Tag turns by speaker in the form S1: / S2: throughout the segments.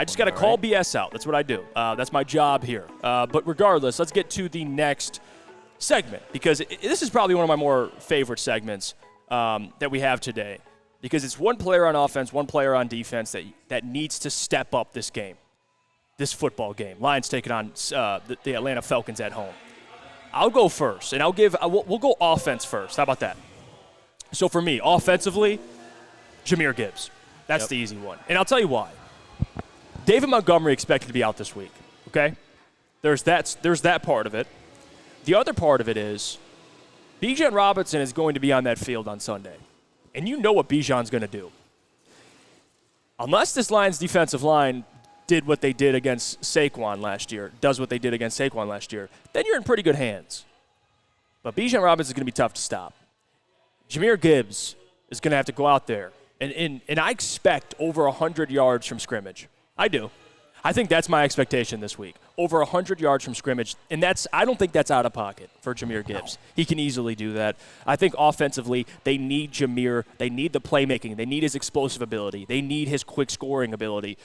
S1: I just got to call BS out. That's what I do. That's my job here. But regardless, let's get to the next segment, because this is probably one of my more favorite segments that we have today, because it's one player on offense, one player on defense that needs to step up this game, this football game. Lions taking on the Atlanta Falcons at home. I'll go first, and we'll go offense first. How about that? So for me, offensively, Jahmyr Gibbs. That's the easy one. And I'll tell you why. David Montgomery expected to be out this week, okay? There's that part of it. The other part of it is Bijan Robinson is going to be on that field on Sunday. And you know what Bijan's going to do. Unless this Lions defensive line did what they did against Saquon last year, then you're in pretty good hands. But Bijan Robinson is going to be tough to stop. Jahmyr Gibbs is going to have to go out there. And I expect over 100 yards from scrimmage. I do. I think that's my expectation this week. Over 100 yards from scrimmage. And I don't think that's out of pocket for Jahmyr Gibbs. No. He can easily do that. I think offensively, they need Jahmyr. They need the playmaking. They need his explosive ability. They need his quick scoring ability.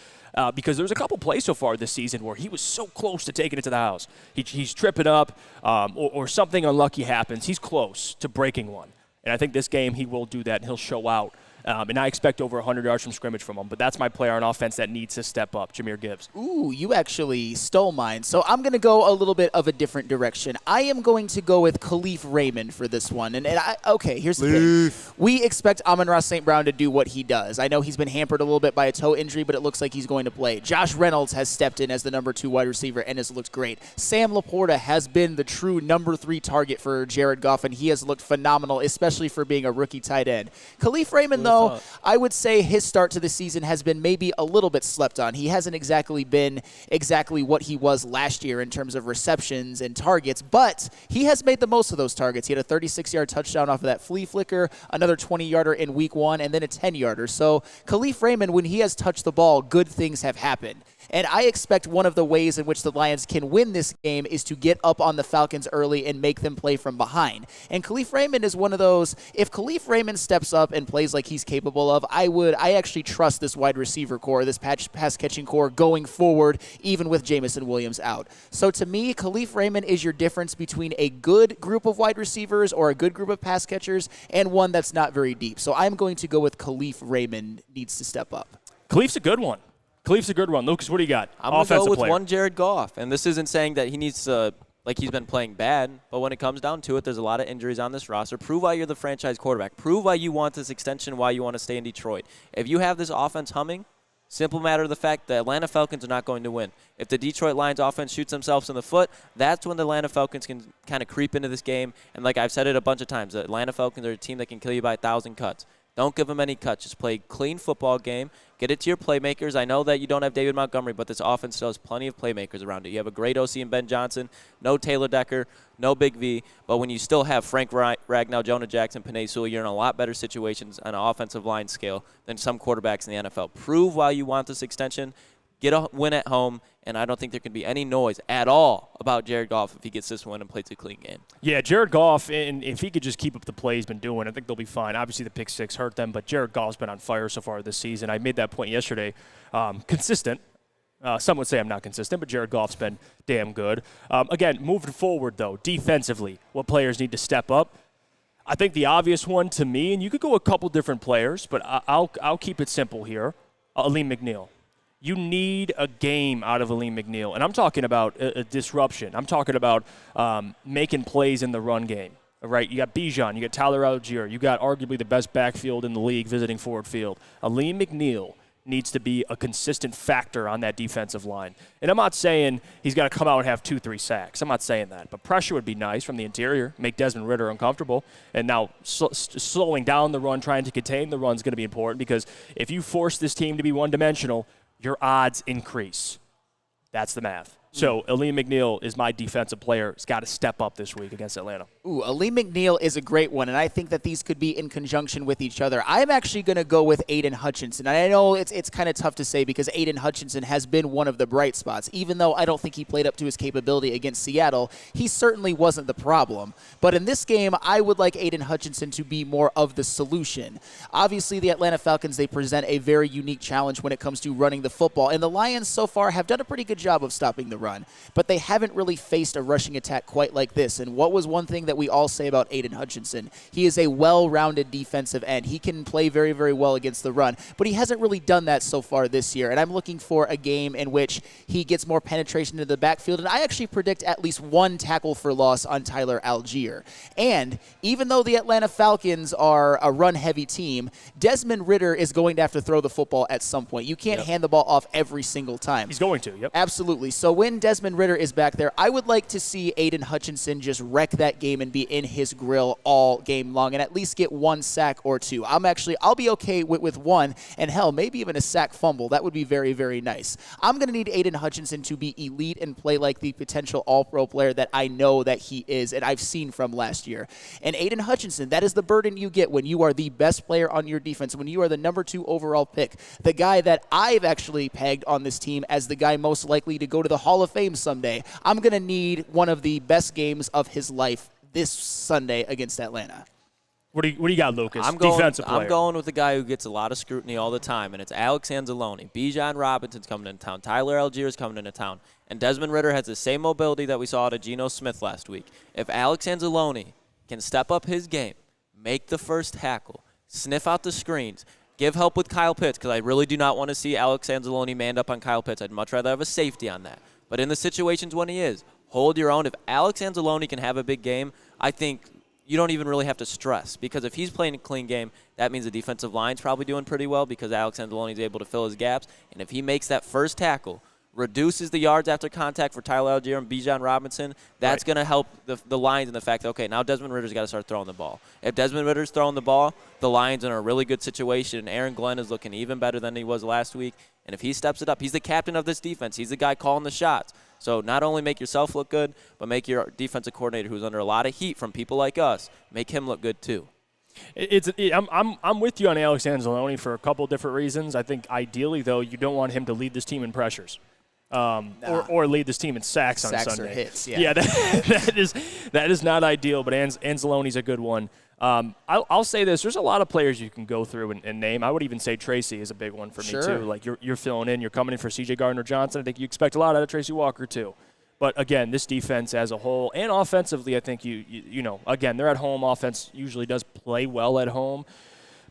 S1: Because there's a couple plays so far this season where he was so close to taking it to the house. He's tripping up or something unlucky happens. He's close to breaking one. And I think this game he will do that and he'll show out. And I expect over 100 yards from scrimmage from him. But that's my player on offense that needs to step up, Jahmyr Gibbs.
S2: Ooh, you actually stole mine. So I'm going to go a little bit of a different direction. I am going to go with Khalif Raymond for this one. Okay, here's the thing. We expect Amon-Ra St. Brown to do what he does. I know he's been hampered a little bit by a toe injury, but it looks like he's going to play. Josh Reynolds has stepped in as the number 2 wide receiver and has looked great. Sam Laporta has been the true number 3 target for Jared Goff, and he has looked phenomenal, especially for being a rookie tight end. Khalif Raymond, though, I would say his start to the season has been maybe a little bit slept on. He hasn't exactly been what he was last year in terms of receptions and targets, but he has made the most of those targets. He had a 36-yard touchdown off of that flea flicker, another 20-yarder in week 1, and then a 10-yarder. So Khalif Raymond, when he has touched the ball, good things have happened. And I expect one of the ways in which the Lions can win this game is to get up on the Falcons early and make them play from behind. And Khalif Raymond is one of those, if Khalif Raymond steps up and plays like he's capable of, I actually trust this wide receiver core, this pass-catching core going forward, even with Jamison Williams out. So to me, Khalif Raymond is your difference between a good group of wide receivers or a good group of pass catchers and one that's not very deep. So I'm going to go with Khalif Raymond needs to step up.
S1: Khalif's a good one. Lucas, what do you got?
S3: I'm going to go with one Jared Goff. And this isn't saying that he needs to, like he's been playing bad, but when it comes down to it, there's a lot of injuries on this roster. Prove why you're the franchise quarterback. Prove why you want this extension, why you want to stay in Detroit. If you have this offense humming, simple matter of the fact, the Atlanta Falcons are not going to win. If the Detroit Lions offense shoots themselves in the foot, that's when the Atlanta Falcons can kind of creep into this game. And like I've said it a bunch of times, the Atlanta Falcons are a team that can kill you by 1,000 cuts. Don't give them any cuts. Just play a clean football game. Get it to your playmakers. I know that you don't have David Montgomery, but this offense still has plenty of playmakers around it. You have a great OC in Ben Johnson, no Taylor Decker, no Big V. But when you still have Frank Ragnow, Jonah Jackson, Penei Sewell, you're in a lot better situations on an offensive line scale than some quarterbacks in the NFL. Prove why you want this extension. Get a win at home, and I don't think there can be any noise at all about Jared Goff if he gets this win and plays a clean game.
S1: Yeah, Jared Goff, and if he could just keep up the play he's been doing, I think they'll be fine. Obviously, the pick 6 hurt them, but Jared Goff's been on fire so far this season. I made that point yesterday. Consistent. Some would say I'm not consistent, but Jared Goff's been damn good. Again, moving forward, though, defensively, what players need to step up? I think the obvious one to me, and you could go a couple different players, but I'll keep it simple here, Aleem McNeil. You need a game out of Aleem McNeil. And I'm talking about a disruption. I'm talking about making plays in the run game. All right, you got Bijan, you got Tyler Algier, you got arguably the best backfield in the league visiting Ford Field. Aleem McNeil needs to be a consistent factor on that defensive line. And I'm not saying he's got to come out and have 2-3 sacks. I'm not saying that. But pressure would be nice from the interior, make Desmond Ridder uncomfortable. And now slowing down the run, trying to contain the run is going to be important, because if you force this team to be one-dimensional, your odds increase. That's the math. So Aleem McNeil is my defensive player. He's got to step up this week against Atlanta.
S2: Ooh, Ali McNeil is a great one, and I think that these could be in conjunction with each other. I'm actually going to go with Aiden Hutchinson. And I know it's kind of tough to say because Aiden Hutchinson has been one of the bright spots. Even though I don't think he played up to his capability against Seattle, he certainly wasn't the problem. But in this game, I would like Aiden Hutchinson to be more of the solution. Obviously, the Atlanta Falcons, they present a very unique challenge when it comes to running the football, and the Lions so far have done a pretty good job of stopping the run. But they haven't really faced a rushing attack quite like this. And what was one thing that we all say about Aiden Hutchinson? He is a well-rounded defensive end. He can play very, very well against the run, but he hasn't really done that so far this year. And I'm looking for a game in which he gets more penetration into the backfield, and I actually predict at least one tackle for loss on Tyler Algier. And even though the Atlanta Falcons are a run-heavy team, Desmond Ridder is going to have to throw the football at some point. You can't hand the ball off every single time.
S1: He's going to, yep.
S2: Absolutely. So when Desmond Ridder is back there, I would like to see Aiden Hutchinson just wreck that game and be in his grill all game long and at least get one sack or two. I'll be okay with one, and hell, maybe even a sack fumble. That would be very, very nice. I'm going to need Aiden Hutchinson to be elite and play like the potential all-pro player that I know that he is and I've seen from last year. And Aiden Hutchinson, that is the burden you get when you are the best player on your defense, when you are the number 2 overall pick, the guy that I've actually pegged on this team as the guy most likely to go to the Hall of Fame someday. I'm going to need one of the best games of his life this Sunday against Atlanta.
S1: What do you got, Lucas?
S3: I'm going with the guy who gets a lot of scrutiny all the time, and it's Alex Anzalone. Bijan Robinson's coming into town. Tyler Algier's coming into town. And Desmond Ridder has the same mobility that we saw out of Geno Smith last week. If Alex Anzalone can step up his game, make the first tackle, sniff out the screens, give help with Kyle Pitts, because I really do not want to see Alex Anzalone manned up on Kyle Pitts. I'd much rather have a safety on that. But in the situations when he is, hold your own. If Alex Anzalone can have a big game, I think you don't even really have to stress, because if he's playing a clean game, that means the defensive line's probably doing pretty well because Alex Anzalone is able to fill his gaps. And if he makes that first tackle, reduces the yards after contact for Tyler Algier and Bijan Robinson, that's going to help the Lions in the fact that, okay, now Desmond Ridder's got to start throwing the ball. If Desmond Ridder's throwing the ball, the Lions are in a really good situation, and Aaron Glenn is looking even better than he was last week. And if he steps it up, he's the captain of this defense. He's the guy calling the shots. So not only make yourself look good, but make your defensive coordinator, who's under a lot of heat from people like us, make him look good too.
S1: I'm with you on Alex Anzalone for a couple different reasons. I think ideally, though, you don't want him to lead this team in pressures. Or lead this team in sacks on Sunday.
S2: Or hits, yeah.
S1: That is not ideal, but Anzalone's a good one. I'll say this: there's a lot of players you can go through and name. I would even say Tracy is a big one for me too. Like you're filling in, you're coming in for C.J. Gardner-Johnson. I think you expect a lot out of Tracy Walker too. But again, this defense as a whole and offensively, I think you know, again, they're at home. Offense usually does play well at home.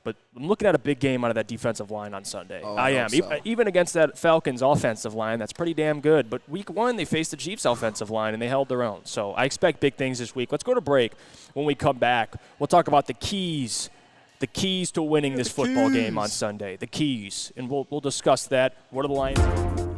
S1: But I'm looking at a big game out of that defensive line on Sunday. I am.
S2: So.
S1: Even against that Falcons offensive line, that's pretty damn good. But week 1, they faced the Chiefs offensive line, and they held their own. So I expect big things this week. Let's go to break. When we come back, we'll talk about the keys to winning this football game on Sunday. The keys. And we'll discuss that. What are the Lions?